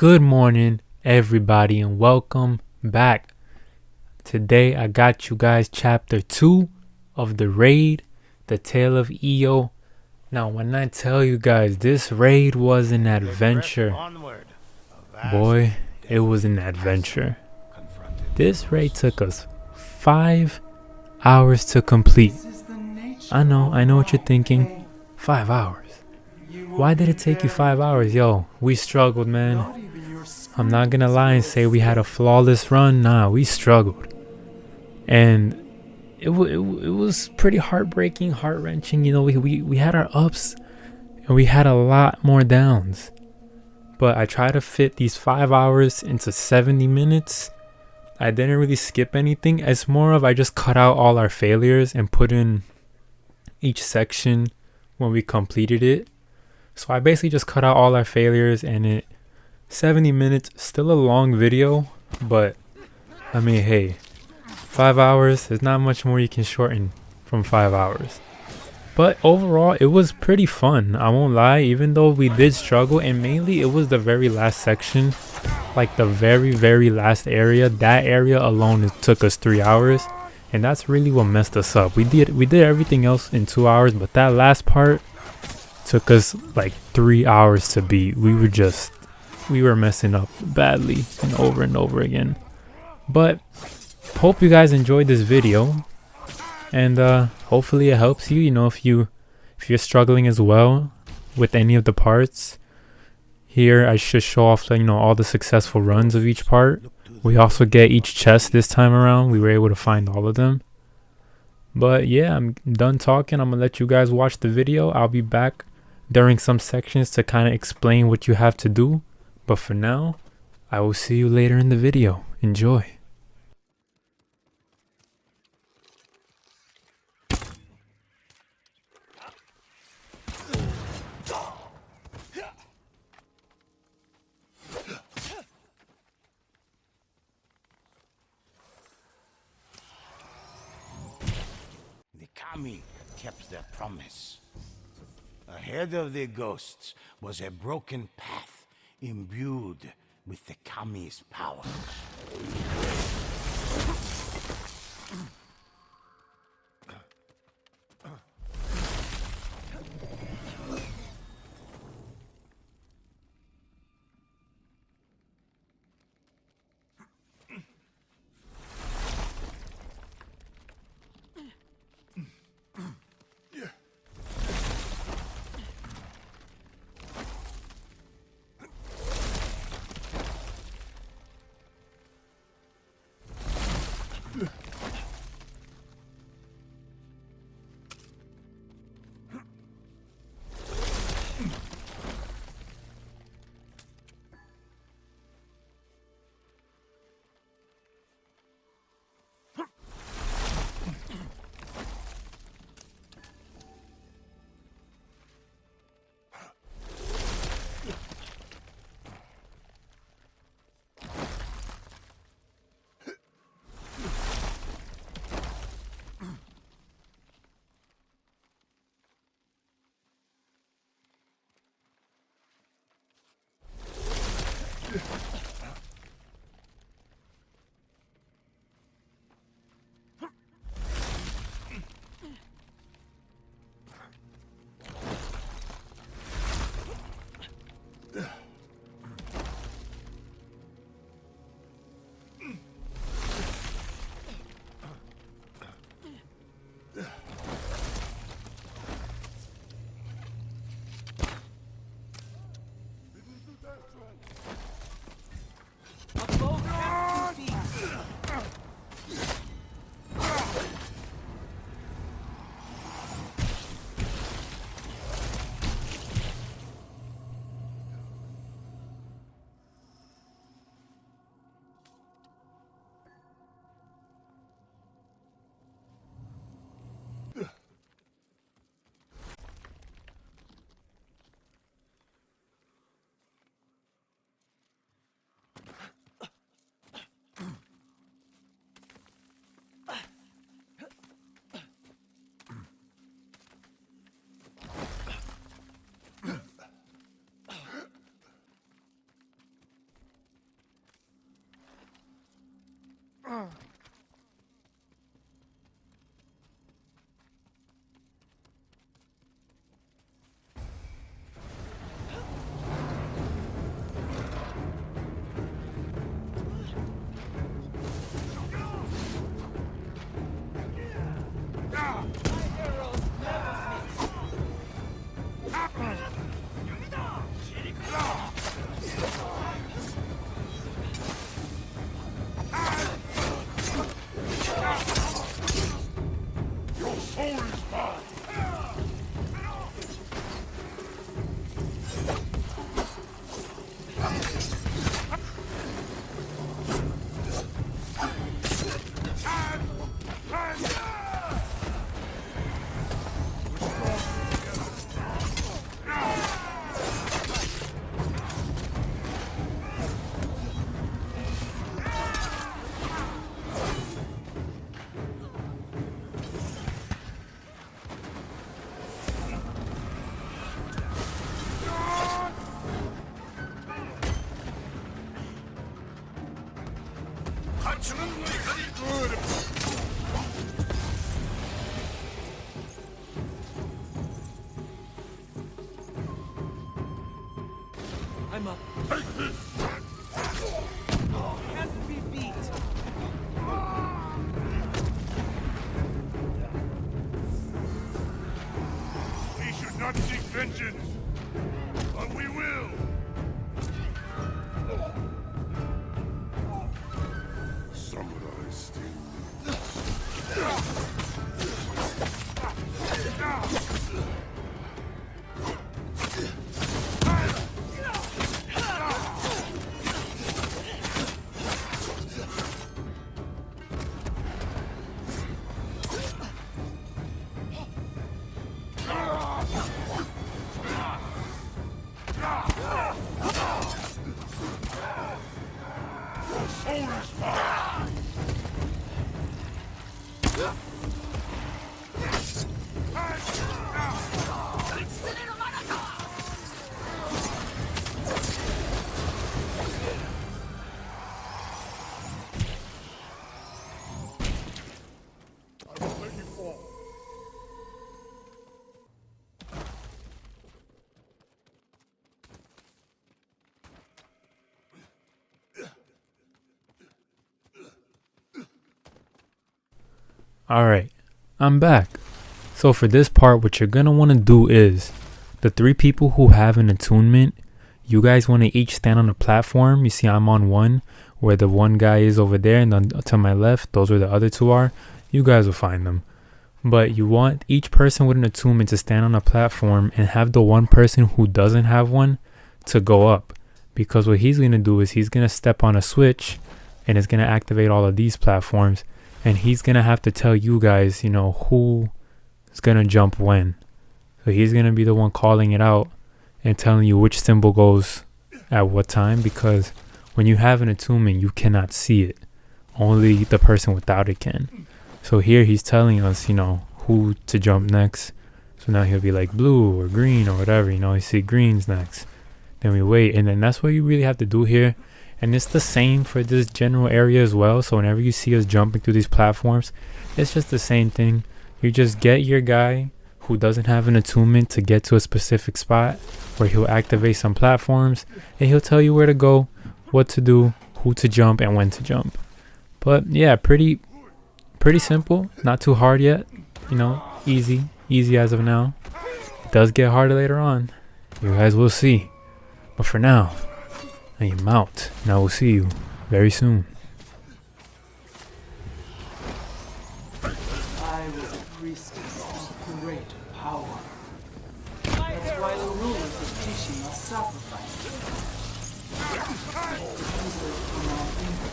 Good morning, everybody, and welcome back. Today I got you guys chapter 2 of the raid, the Tale of Iyo. Now, when I tell you guys this raid was an adventure, boy, it was an adventure. This raid took us 5 hours to complete. I know what you're thinking. 5 hours. Why did it take you 5 hours? Yo, we struggled, man. I'm not gonna lie and say we had a flawless run. Nah, we struggled. And it was pretty heartbreaking, heart-wrenching. You know, we had our ups and we had a lot more downs. But I tried to fit these 5 hours into 70 minutes. I didn't really skip anything. It's more of I just cut out all our failures and put in each section when we completed it. So I basically just cut out all our failures, and 70 minutes, still a long video, but I mean, hey, 5 hours, there's not much more you can shorten from 5 hours. But overall, it was pretty fun, I won't lie, even though we did struggle, and mainly it was the very last section, like the very last area. That area alone took us 3 hours, and that's really what messed us up. We did everything else in 2 hours, but that last part took us like 3 hours to beat. We were messing up badly and over again. But hope you guys enjoyed this video, and hopefully it helps you. You know, if you're struggling as well with any of the parts, here I should show off, you know, all the successful runs of each part. We also get each chest this time around. We were able to find all of them. But yeah, I'm done talking. I'm gonna let you guys watch the video. I'll be back during some sections to kind of explain what you have to do. But for now, I will see you later in the video. Enjoy. The kami kept their promise. Ahead of the ghosts was a broken path imbued with the kami's power. I'm up. Take this! Can't be beat! We should not seek vengeance, but we will! Samurai still Alright, I'm back. So for this part, what you're going to want to do is, the 3 people who have an attunement, you guys want to each stand on a platform. You see I'm on one, where the one guy is over there, and then to my left, those where the other 2 are. You guys will find them. But you want each person with an attunement to stand on a platform and have the one person who doesn't have one to go up. Because what he's going to do is he's going to step on a switch and it's going to activate all of these platforms. And he's going to have to tell you guys, you know, who is going to jump when. So he's going to be the one calling it out and telling you which symbol goes at what time. Because when you have an attunement, you cannot see it. Only the person without it can. So here he's telling us, you know, who to jump next. So now he'll be like blue or green or whatever. You know, you see green's next. Then we wait. And then that's what you really have to do here. And it's the same for this general area as well. So whenever you see us jumping through these platforms, it's just the same thing. You just get your guy who doesn't have an attunement to get to a specific spot where he'll activate some platforms. And he'll tell you where to go, what to do, who to jump, and when to jump. But yeah, pretty simple. Not too hard yet. You know, easy as of now. It does get harder later on. You guys will see. But for now, I am out, and I will see you very soon. I was a priestess of great power. That's why the rulers of Tsushima sacrificed me. To preserve my kingdom.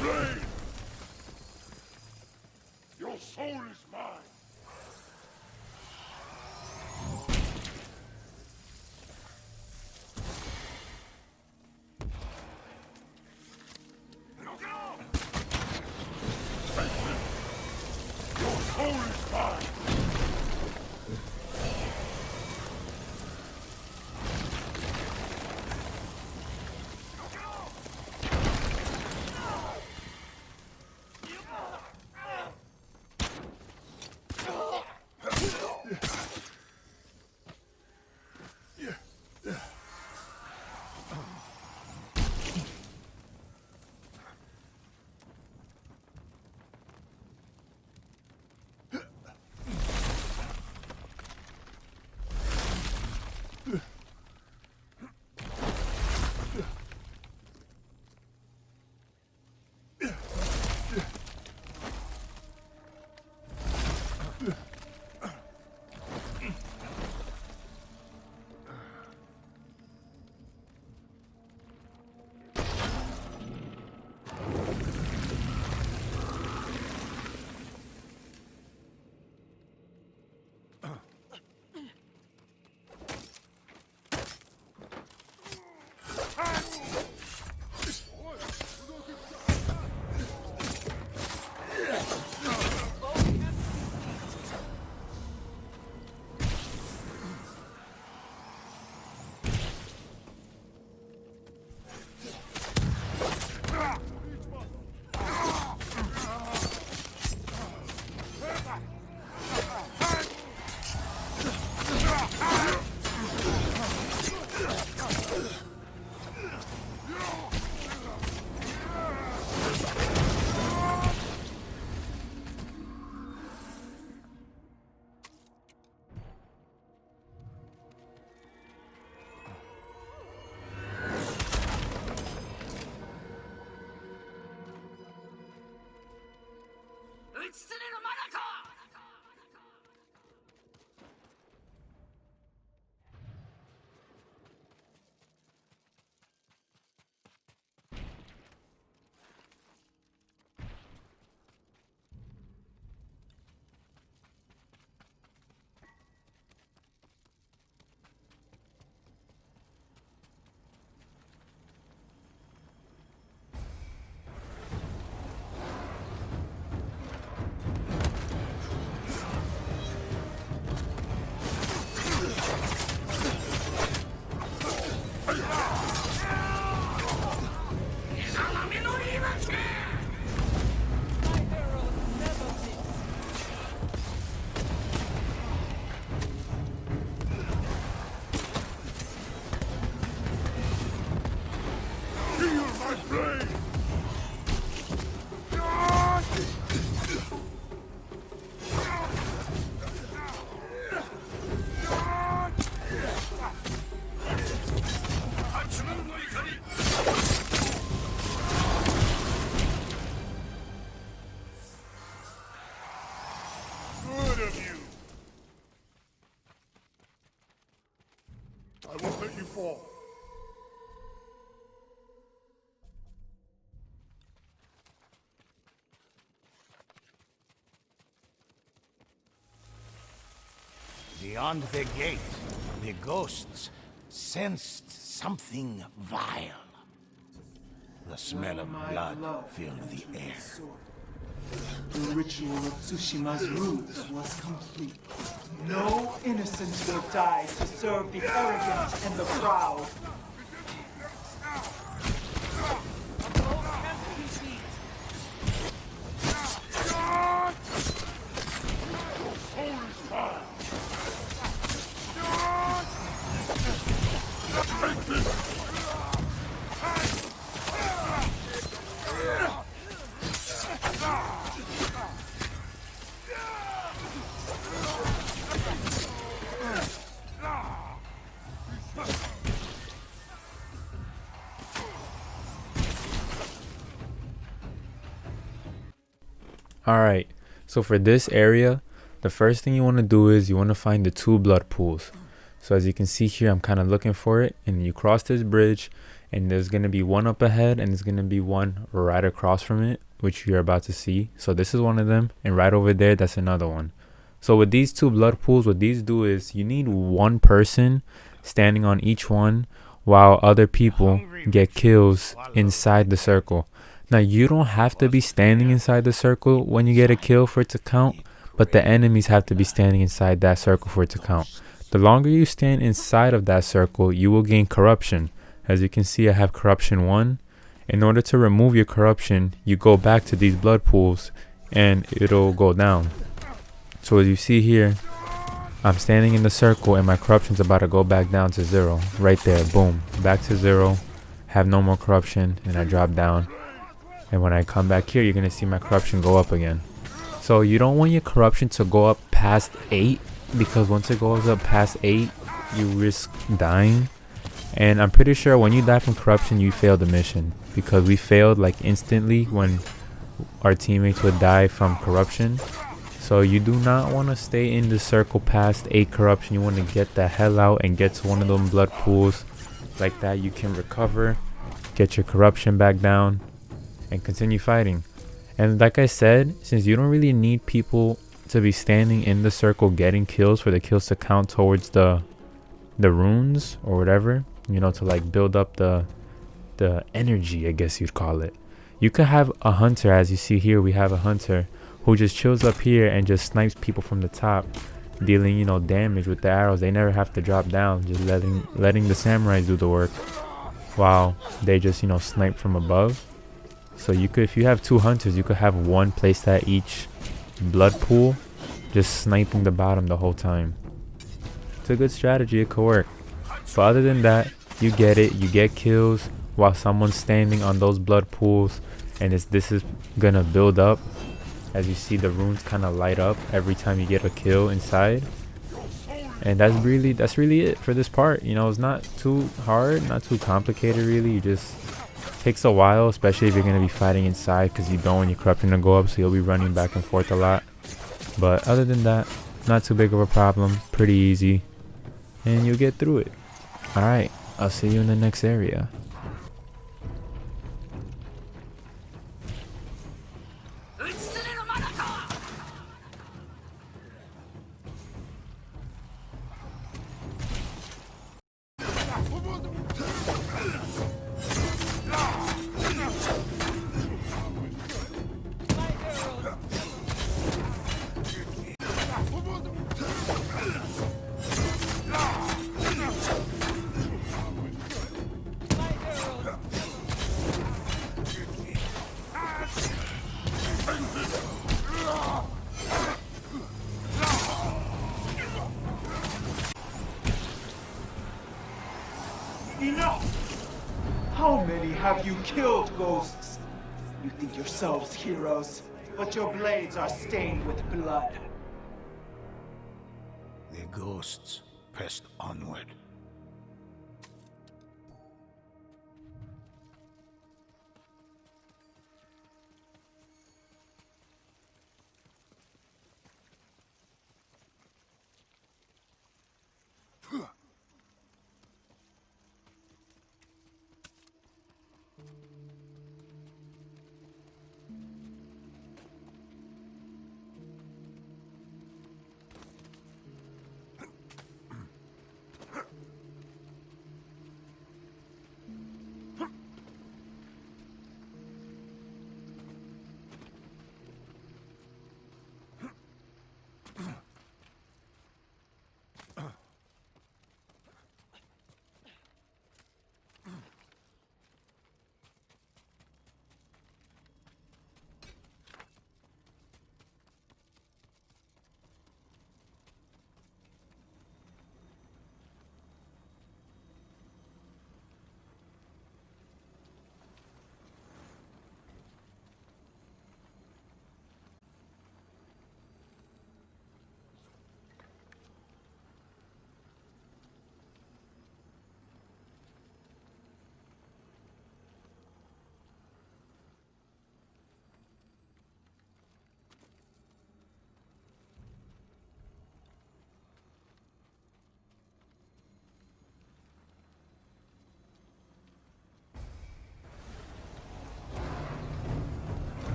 blade! Your soul is mine! Your soul is mine! Good of you! I won't let you fall. Beyond the gate, the ghosts sensed something vile. The smell of blood filled the air. The ritual of Tsushima's roots was complete. No innocents will die to serve the arrogant and the proud. Alright, so for this area, the first thing you want to do is you want to find the 2 blood pools. So as you can see here, I'm kind of looking for it, and you cross this bridge, and there's going to be one up ahead, and there's going to be one right across from it, which you're about to see. So this is one of them, and right over there, that's another one. So with these two blood pools, what these do is you need one person standing on each one while other people get kills inside the circle. Now, you don't have to be standing inside the circle when you get a kill for it to count, but the enemies have to be standing inside that circle for it to count. The longer you stand inside of that circle, you will gain corruption. As you can see, I have corruption 1. In order to remove your corruption, you go back to these blood pools and it'll go down. So as you see here, I'm standing in the circle and my corruption's about to go back down to 0. Right there, boom, back to 0. Have no more corruption, and I drop down. And when I come back here, you're going to see my corruption go up again. So you don't want your corruption to go up past 8, because once it goes up past 8, you risk dying. And I'm pretty sure when you die from corruption, you failed the mission, because we failed like instantly when our teammates would die from corruption. So you do not want to stay in the circle past 8 corruption. You want to get the hell out and get to one of them blood pools. Like that, you can recover, get your corruption back down, and continue fighting. And like I said, since you don't really need people to be standing in the circle getting kills for the kills to count towards the runes or whatever, you know, to like build up the energy, I guess you'd call it. You could have a hunter, as you see here, we have a hunter who just chills up here and just snipes people from the top, dealing, you know, damage with the arrows. They never have to drop down, just letting the samurais do the work while they just, you know, snipe from above. So you could, if you have 2 hunters, you could have one placed at each blood pool, just sniping the bottom the whole time. It's a good strategy, it could work. But other than that, you get it, you get kills while someone's standing on those blood pools, and this is gonna build up. As you see, the runes kind of light up every time you get a kill inside. And that's really it for this part. You know, it's not too hard, not too complicated really. You just takes a while, especially if you're gonna be fighting inside, because you don't want your corruption to go up, so you'll be running back and forth a lot. But other than that, not too big of a problem, pretty easy, and you'll get through it. Alright, I'll see you in the next area. Enough! How many have you killed, ghosts? You think yourselves heroes, but your blades are stained with blood. The ghosts pressed onward.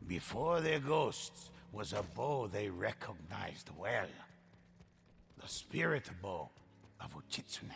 Before their ghosts was a bow they recognized well. The spirit bow of Uchitsune.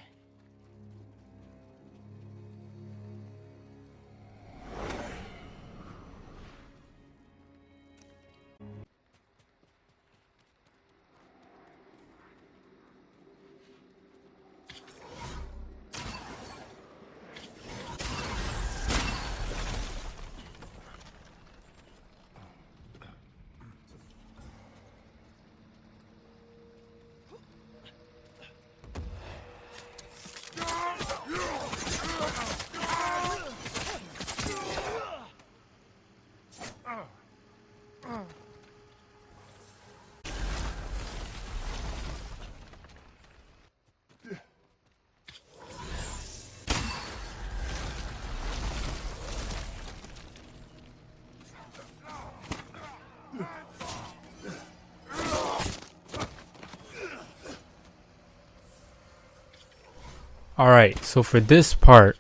Alright, so for this part,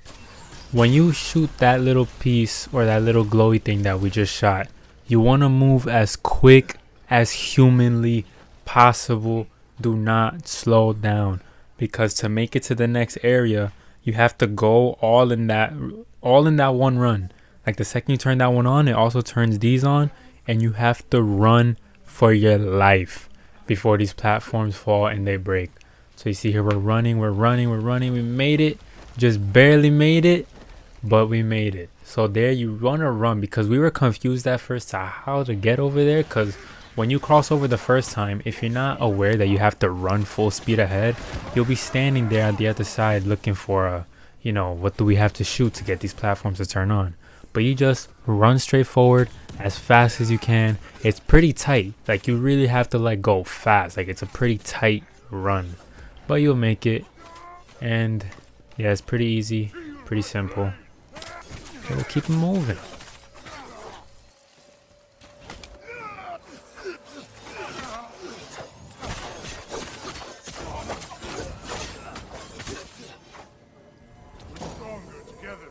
when you shoot that little piece or that little glowy thing that we just shot, you want to move as quick as humanly possible. Do not slow down, because to make it to the next area, you have to go all in that one run. Like the second you turn that one on, it also turns these on, and you have to run for your life before these platforms fall and they break. So you see here, we're running. We made it. Just barely made it, but we made it. So there you want to run, because we were confused at first to how to get over there. Because when you cross over the first time, if you're not aware that you have to run full speed ahead, you'll be standing there at the other side looking for what do we have to shoot to get these platforms to turn on. But you just run straight forward as fast as you can. It's pretty tight. Like, you really have to go fast. Like, it's a pretty tight run. But you'll make it. And yeah, it's pretty easy, pretty simple. So we'll keep moving. We're stronger together.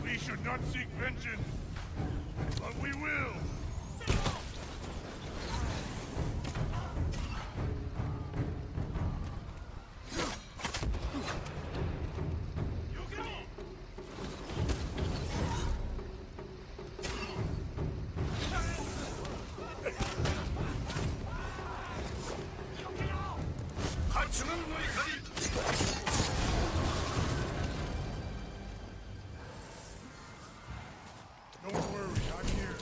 We should not seek vengeance, but we will. Don't worry, I'm here.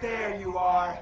There you are.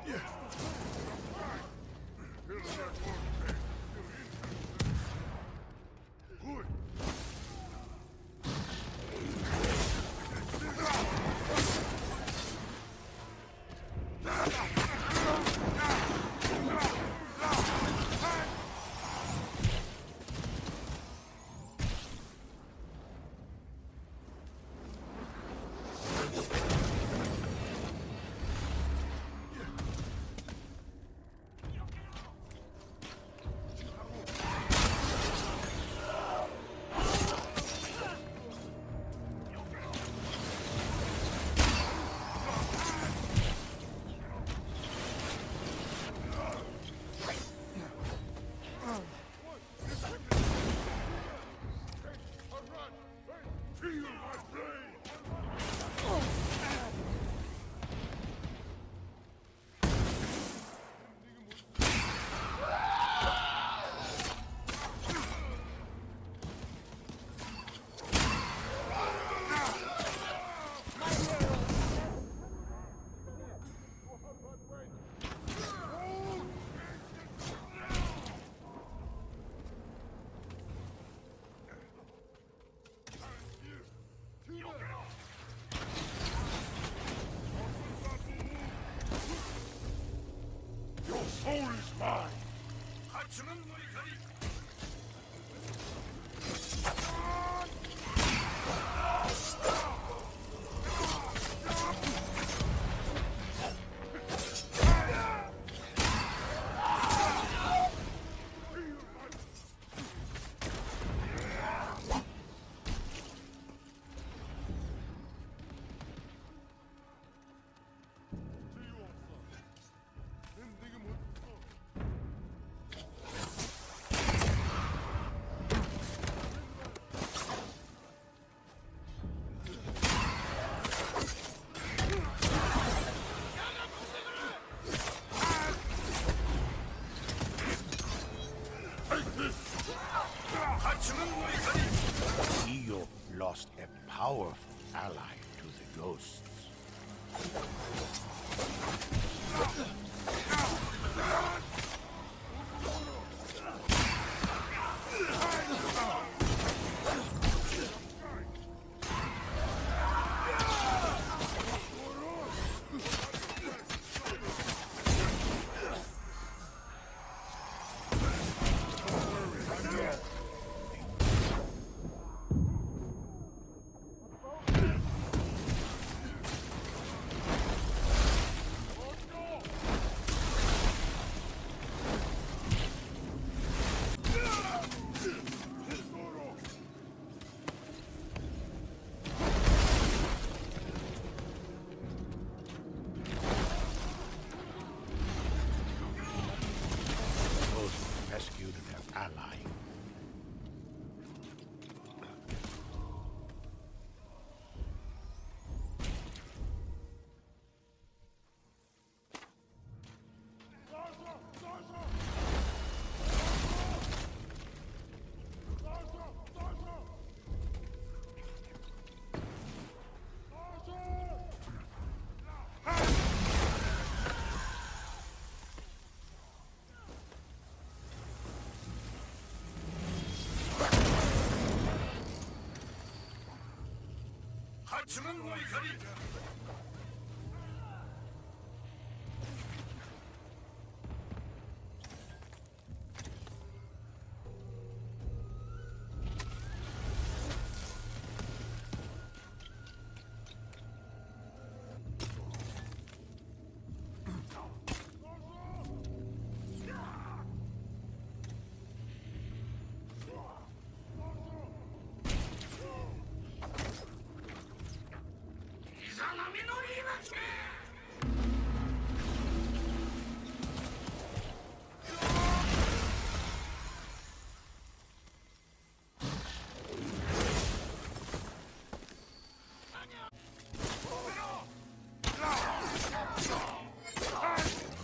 Iyo lost a powerful ally to the ghosts. Rescued their ally.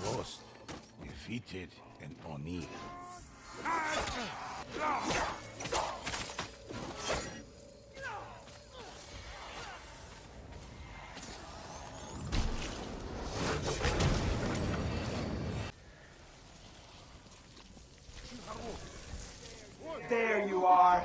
Ghost defeated an Oni. There you are.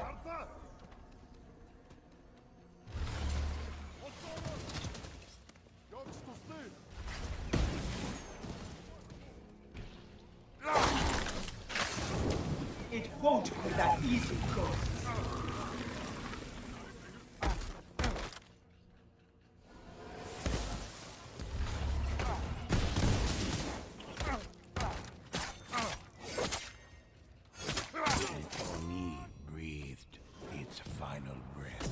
It won't be that easy, Ghost. Oni breathed its final breath.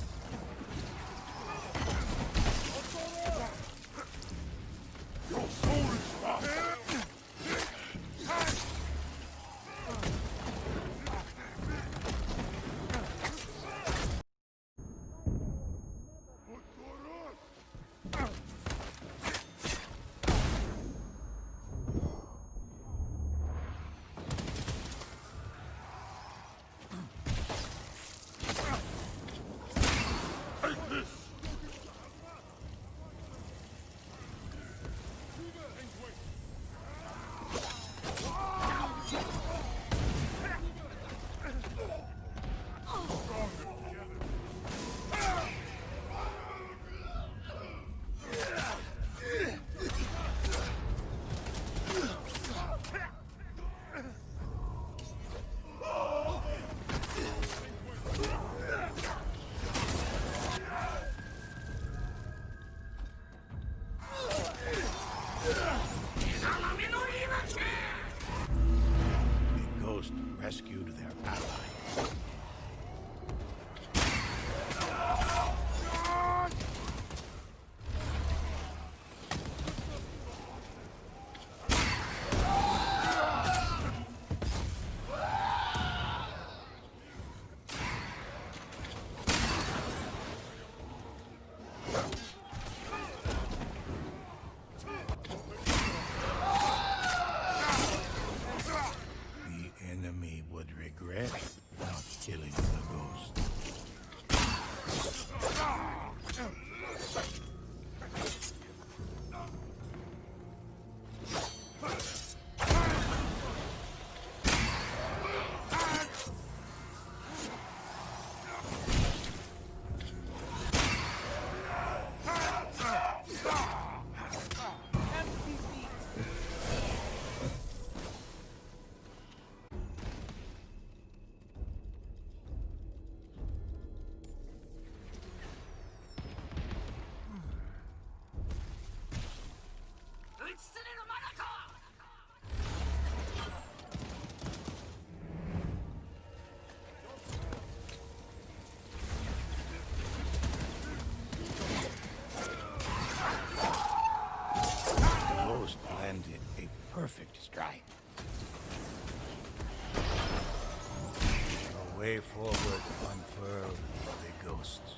killing the ghost. Ghost landed a perfect strike. A way forward unfurled for the ghosts.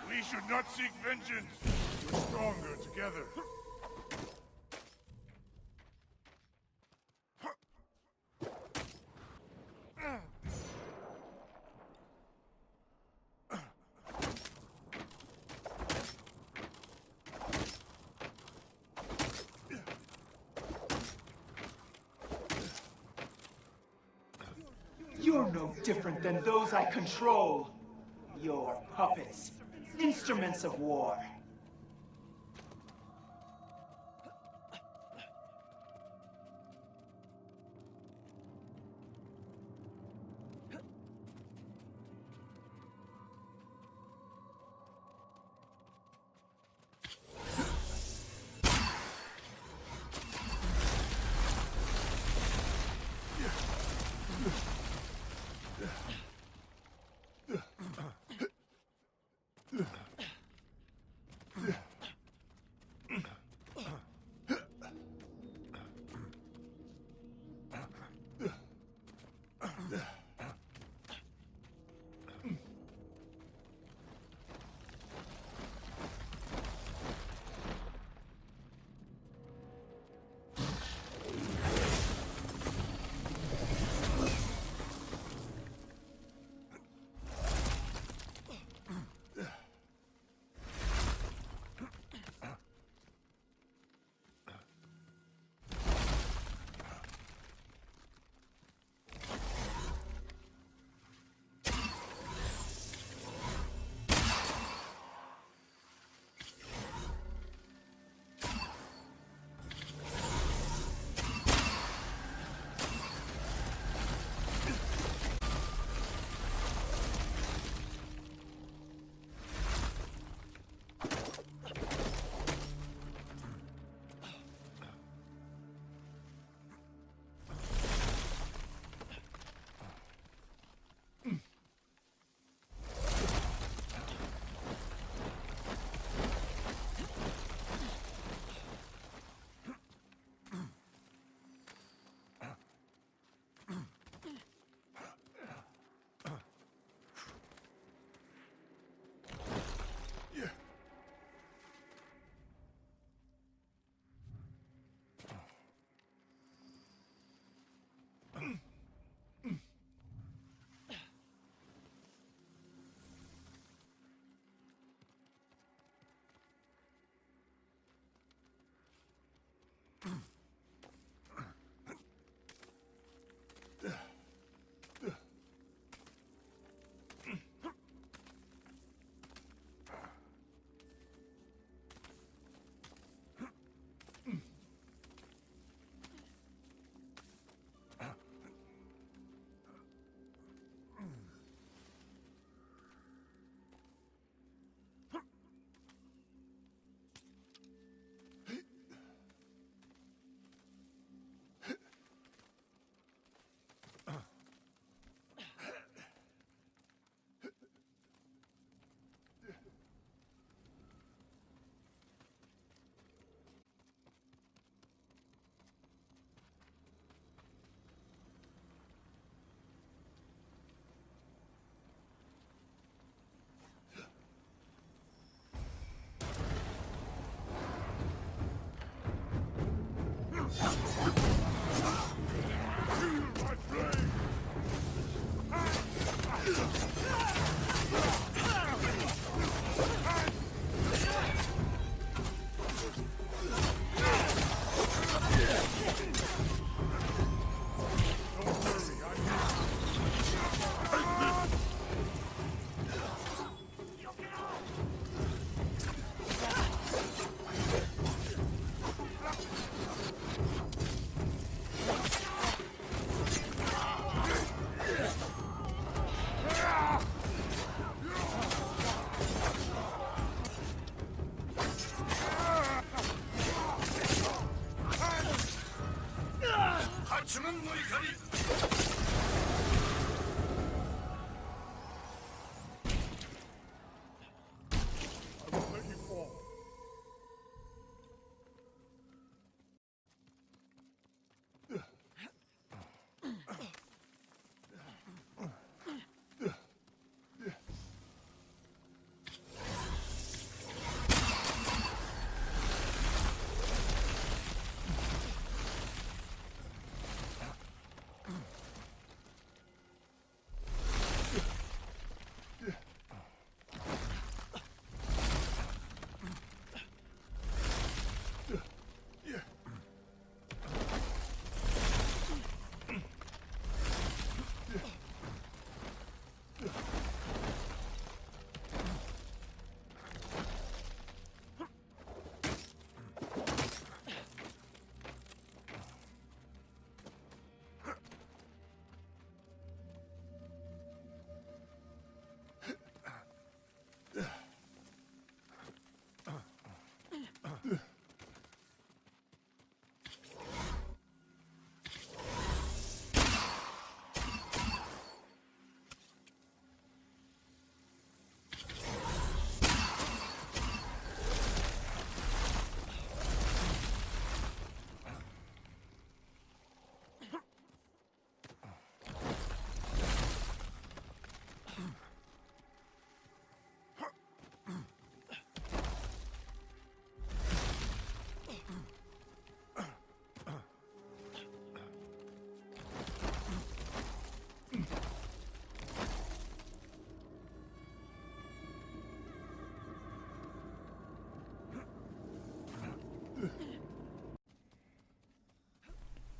We should not seek vengeance. We're stronger together. You're no different than those I control. You're puppets, instruments of war.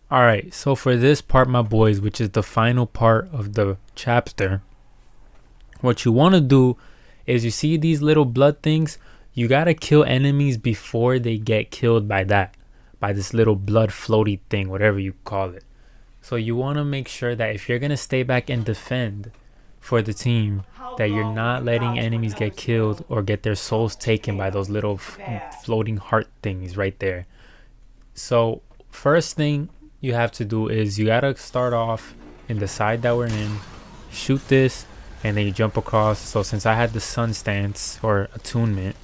Alright, so for this part, my boys, which is the final part of the chapter, what you want to do is, you see these little blood things, you gotta kill enemies before they get killed by this little blood floaty thing, whatever you call it. So you want to make sure that if you're gonna stay back and defend for the team, that you're not letting enemies get killed or get their souls taken by those little floating heart things right there. So first thing you have to do is, you gotta start off in the side that we're in, shoot this, and then you jump across. So since I had the sun stance or attunement,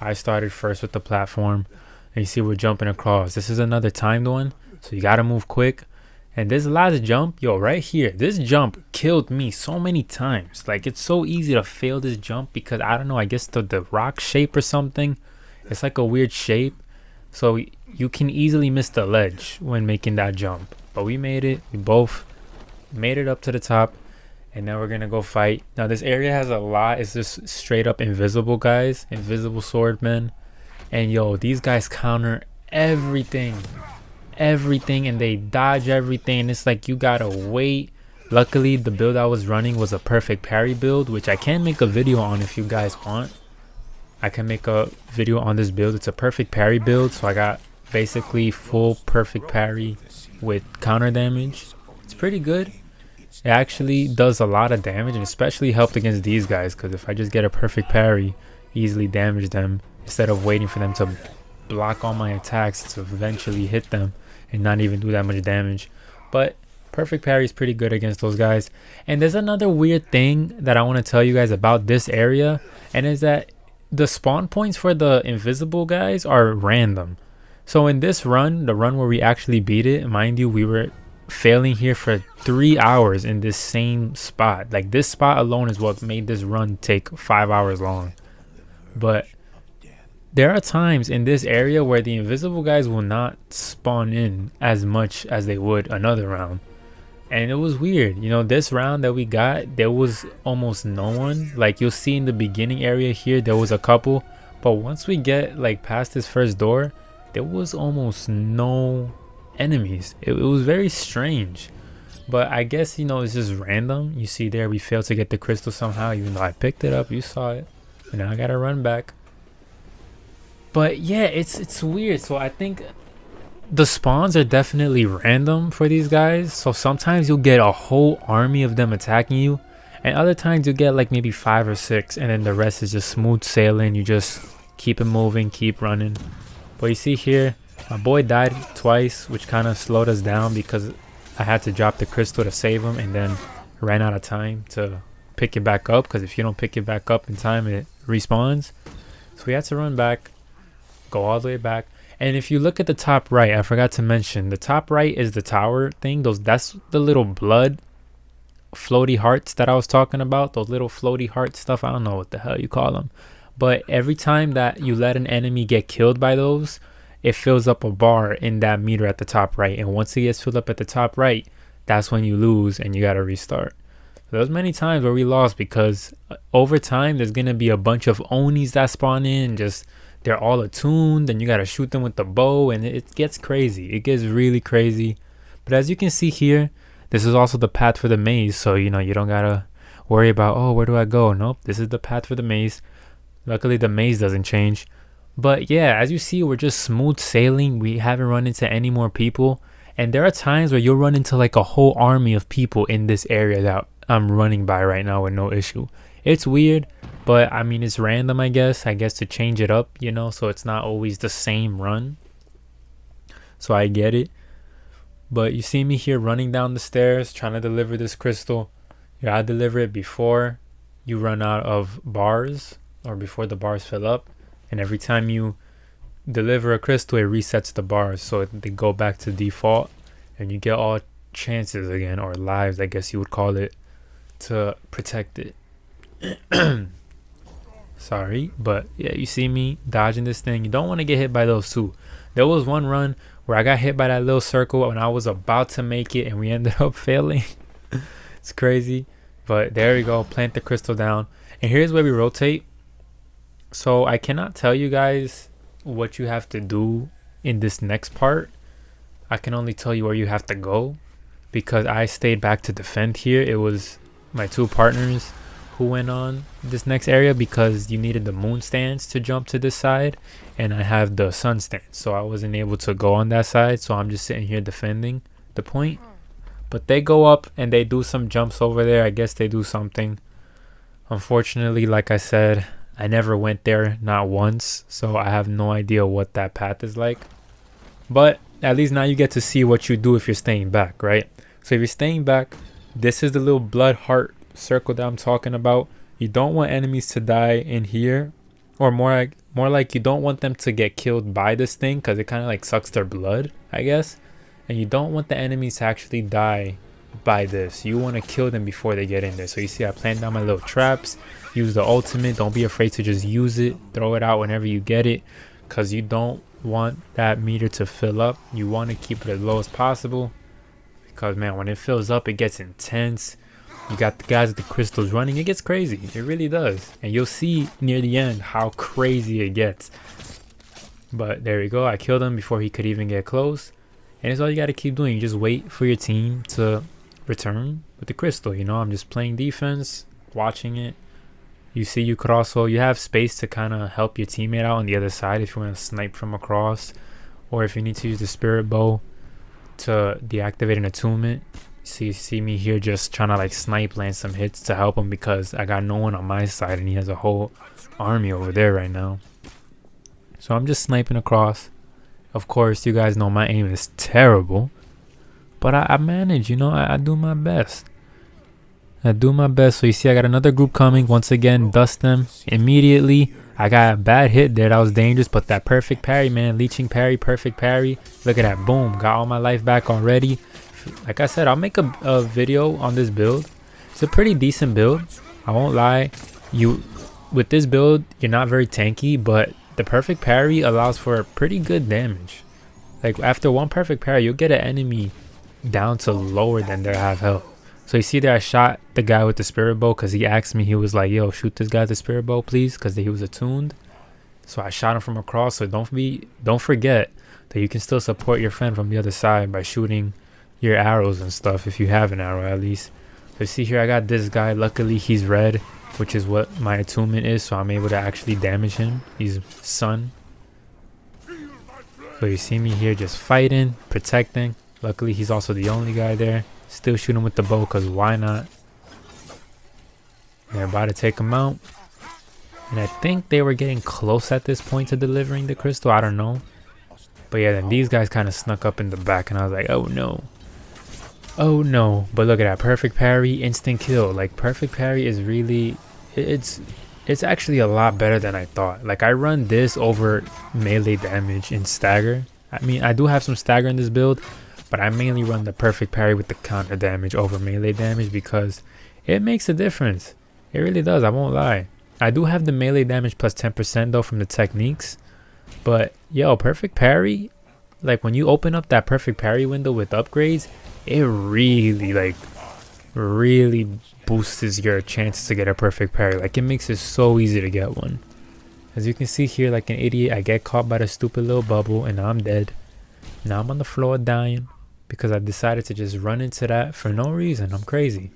I started first with the platform, and you see we're jumping across. This is another timed one, so you gotta move quick. And this last jump, yo, right here, this jump killed me so many times. Like, it's so easy to fail this jump because, I don't know, I guess the rock shape or something, it's like a weird shape. So you can easily miss the ledge when making that jump. But we made it. We both made it up to the top. And now we're going to go fight. Now this area has a lot. It's just straight up invisible guys. Invisible swordmen. And yo, these guys counter everything. Everything. And they dodge everything. And it's like you got to wait. Luckily, the build I was running was a perfect parry build, which I can make a video on if you guys want. I can make a video on this build. It's a perfect parry build, so I got basically full perfect parry with counter damage. It's pretty good. It actually does a lot of damage, and especially helped against these guys, because if I just get a perfect parry, easily damage them instead of waiting for them to block all my attacks to eventually hit them and not even do that much damage. But perfect parry is pretty good against those guys. And there's another weird thing that I want to tell you guys about this area, and is that the spawn points for the invisible guys are random. So in this run, the run where we actually beat it, mind you, we were failing here for 3 hours in this same spot. Like, this spot alone is what made this run take 5 hours long. But there are times in this area where the invisible guys will not spawn in as much as they would another round. And it was weird, you know, this round that we got, there was almost no one. Like, you'll see in the beginning area here, there was a couple, but once we get like past this first door, there was almost no enemies. It was very strange, but I guess, you know, it's just random. You see there, we failed to get the crystal somehow, even though I picked it up. You saw it, and now I gotta run back. But yeah, it's weird. So I think the spawns are definitely random for these guys. So sometimes you'll get a whole army of them attacking you, and other times you'll get like maybe 5 or 6, and then the rest is just smooth sailing. You just keep it moving, keep running. But you see here, my boy died twice, which kind of slowed us down because I had to drop the crystal to save him, and then ran out of time to pick it back up, because if you don't pick it back up in time, it respawns. So we had to run back, go all the way back. And if you look at the top right, I forgot to mention, the top right is the tower thing. That's the little blood floaty hearts that I was talking about. Those little floaty heart stuff, I don't know what the hell you call them. But every time that you let an enemy get killed by those, it fills up a bar in that meter at the top right. And once it gets filled up at the top right, that's when you lose and you got to restart. So there's many times where we lost because over time there's going to be a bunch of Onis that spawn in. Just they're all attuned and you got to shoot them with the bow, and it gets crazy. It gets really crazy. But as you can see here, this is also the path for the maze. So, you know, you don't got to worry about, oh, where do I go? Nope, this is the path for the maze. Luckily, the maze doesn't change. But yeah, as you see, we're just smooth sailing. We haven't run into any more people. And there are times where you'll run into like a whole army of people in this area that I'm running by right now with no issue. It's weird, but I mean, it's random, I guess to change it up, you know, so it's not always the same run. So I get it. But you see me here running down the stairs trying to deliver this crystal. You gotta deliver it before you run out of bars, or before the bars fill up. And every time you deliver a crystal, it resets the bars, so they go back to default, and you get all chances again, or lives, I guess you would call it, to protect it. Sorry, but yeah, you see me dodging this thing. You don't want to get hit by those two. There was one run where I got hit by that little circle and I was about to make it, and we ended up failing. It's crazy. But there we go, plant the crystal down, and here's where we rotate. So I cannot tell you guys what you have to do in this next part. I can only tell you where you have to go, because I stayed back to defend here. It was my two partners who went on this next area because you needed the moon stance to jump to this side, and I have the sun stance, so I wasn't able to go on that side. So I'm just sitting here defending the point. But they go up and they do some jumps over there. I guess they do something. Unfortunately, like I said, I never went there, not once, so I have no idea what that path is like. But at least now you get to see what you do if you're staying back, right? So if you're staying back, this is the little blood heart circle that I'm talking about. You don't want enemies to die in here, or more like you don't want them to get killed by this thing, because it kind of like sucks their blood, I guess. And you don't want the enemies to actually die by this. You want to kill them before they get in there. So you see I planted down my little traps, use the ultimate. Don't be afraid to just use it, throw it out whenever you get it, because you don't want that meter to fill up. You want to keep it as low as possible, because man, when it fills up, it gets intense. You got the guys with the crystals running, it gets crazy. It really does. And you'll see near the end how crazy it gets. But there we go, I killed him before he could even get close. And it's all you got to keep doing. You just wait for your team to return with the crystal. You know, I'm just playing defense, watching it. You see, you could also, you have space to kind of help your teammate out on the other side if you want to snipe from across, or if you need to use the spirit bow to deactivate an attunement. So you see me here just trying to like snipe, land some hits to help him, because I got no one on my side and he has a whole army over there right now. So I'm just sniping across. Of course, you guys know my aim is terrible, but I manage, you know, I do my best. I do my best. So you see I got another group coming. Once again, dust them immediately. I got a bad hit there, that was dangerous, but that perfect parry, man, leeching parry, perfect parry. Look at that, boom, got all my life back already. Like I said, I'll make a video on this build. It's a pretty decent build, I won't lie. With this build, you're not very tanky, but the perfect parry allows for pretty good damage. Like after one perfect parry, you'll get an enemy down to lower than their half health. So you see there, I shot the guy with the spirit bow because he asked me. He was like, yo, shoot this guy with the spirit bow, please, because he was attuned. So I shot him from across. So don't forget that you can still support your friend from the other side by shooting your arrows and stuff, if you have an arrow at least. So you see here, I got this guy. Luckily, he's red, which is what my attunement is, so I'm able to actually damage him. He's sun. So you see me here just fighting, protecting. Luckily, he's also the only guy there. Still shooting with the bow, because why not? They're about to take him out. And I think they were getting close at this point to delivering the crystal. I don't know. But yeah, then these guys kind of snuck up in the back, and I was like, oh no. Oh no, but look at that. Perfect parry, instant kill. Like, perfect parry is really... It's actually a lot better than I thought. Like, I run this over melee damage in stagger. I mean, I do have some stagger in this build, but I mainly run the perfect parry with the counter damage over melee damage because it makes a difference. It really does, I won't lie. I do have the melee damage plus 10% though from the techniques. But yo, perfect parry, like when you open up that perfect parry window with upgrades, it really boosts your chances to get a perfect parry. Like, it makes it so easy to get one. As you can see here, like an idiot, I get caught by the stupid little bubble and now I'm dead. Now I'm on the floor dying because I decided to just run into that for no reason. I'm crazy.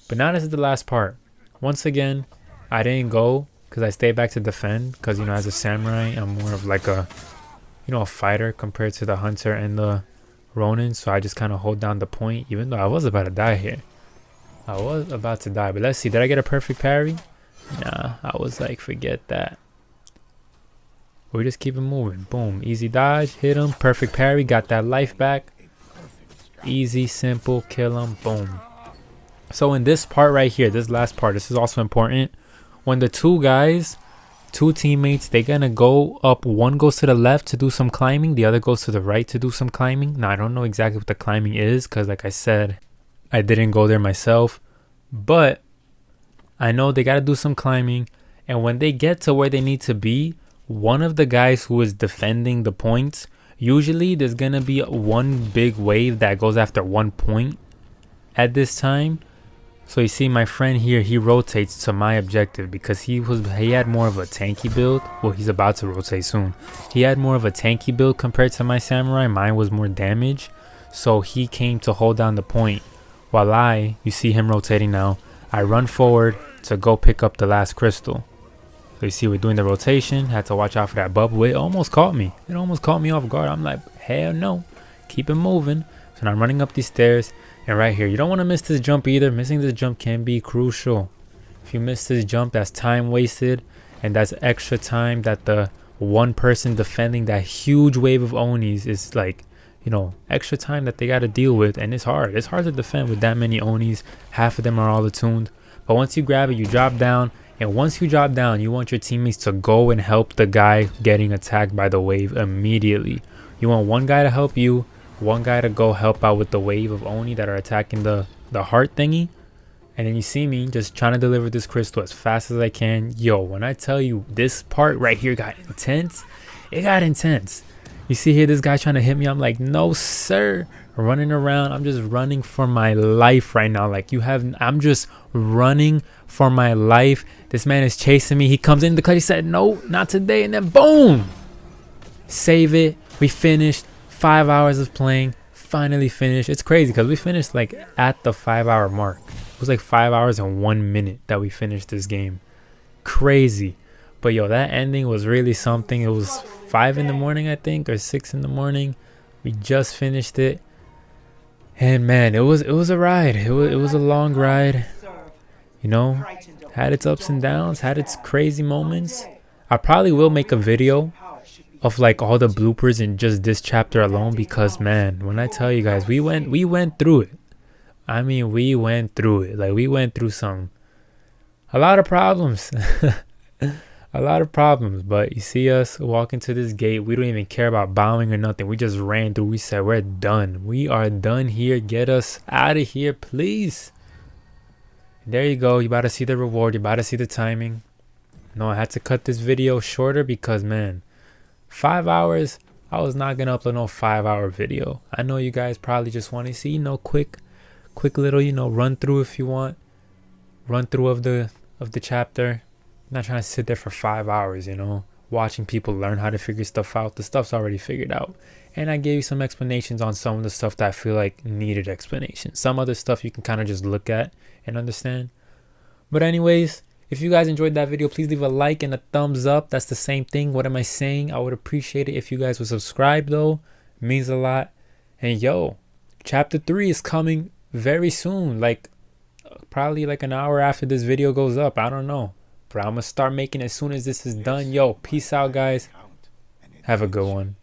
But now this is the last part. Once again, I didn't go because I stayed back to defend because, you know, as a samurai, I'm more of like a, you know, a fighter compared to the hunter and the Ronin. So I just kind of hold down the point even though I was about to die here. I was about to die, but let's see. Did I get a perfect parry? Nah, I was like, forget that. We just keep it moving. Boom. Easy dodge. Hit him. Perfect parry. Got that life back. Easy, simple. Kill him. Boom. So in this part right here, this last part, this is also important. When the two teammates, they're going to go up. One goes to the left to do some climbing. The other goes to the right to do some climbing. Now, I don't know exactly what the climbing is because, like I said, I didn't go there myself, but I know they got to do some climbing. And when they get to where they need to be, one of the guys who is defending the points, usually there's going to be one big wave that goes after 1 point at this time. So you see my friend here, he rotates to my objective because he had more of a tanky build. Well, he's about to rotate soon. He had more of a tanky build compared to my samurai. Mine was more damage. So he came to hold down the point. While you see him rotating now, I run forward to go pick up the last crystal. So you see we're doing the rotation. Had to watch out for that bubble. It almost caught me. It almost caught me off guard. I'm like, hell no. Keep it moving. So now I'm running up these stairs. And right here, you don't want to miss this jump either. Missing this jump can be crucial. If you miss this jump, that's time wasted. And that's extra time that the one person defending that huge wave of Onis is like, you know, extra time that they got to deal with. And it's hard to defend with that many Onis. Half of them are all attuned, but once you grab it, you drop down, and once you drop down, you want your teammates to go and help the guy getting attacked by the wave immediately. You want one guy to help you, one guy to go help out with the wave of Oni that are attacking the heart thingy, and then you see me just trying to deliver this crystal as fast as I can. Yo, when I tell you this part right here got intense, it got intense. You see here, this guy trying to hit me. I'm like, no, sir. Running around. I'm just running for my life right now. Like, I'm just running for my life. This man is chasing me. He comes in the cut. He said, no, not today. And then boom. Save it. We finished. 5 hours of playing. Finally finished. It's crazy because we finished like at the 5 hour mark. It was like 5 hours and 1 minute that we finished this game. Crazy. But yo, that ending was really something. It was 5 in the morning, I think, or 6 in the morning. We just finished it, and man, it was a ride. It was a long ride. You know, had its ups and downs, had its crazy moments. I probably will make a video of like all the bloopers in just this chapter alone because, man, when I tell you guys, we went through it. I mean, we went through it. Like, we went through a lot of problems. A lot of problems, but you see us walking to this gate. We don't even care about bowing or nothing. We just ran through. We said, we're done. We are done here. Get us out of here, please. There you go. You about to see the reward. You about to see the timing. No, I had to cut this video shorter because, man, 5 hours. I was not going to upload no 5 hour video. I know you guys probably just want to see, you know, quick little, you know, run through if you want. Run through of the chapter. I'm not trying to sit there for 5 hours, you know, watching people learn how to figure stuff out. The stuff's already figured out. And I gave you some explanations on some of the stuff that I feel like needed explanation. Some other stuff you can kind of just look at and understand. But anyways, if you guys enjoyed that video, please leave a like and a thumbs up. That's the same thing. What am I saying? I would appreciate it if you guys would subscribe, though. It means a lot. And yo, chapter 3 is coming very soon. Like, probably like an hour after this video goes up. I don't know. But I'm going to start making it as soon as this is done. Yo, peace out, guys. Have a good one.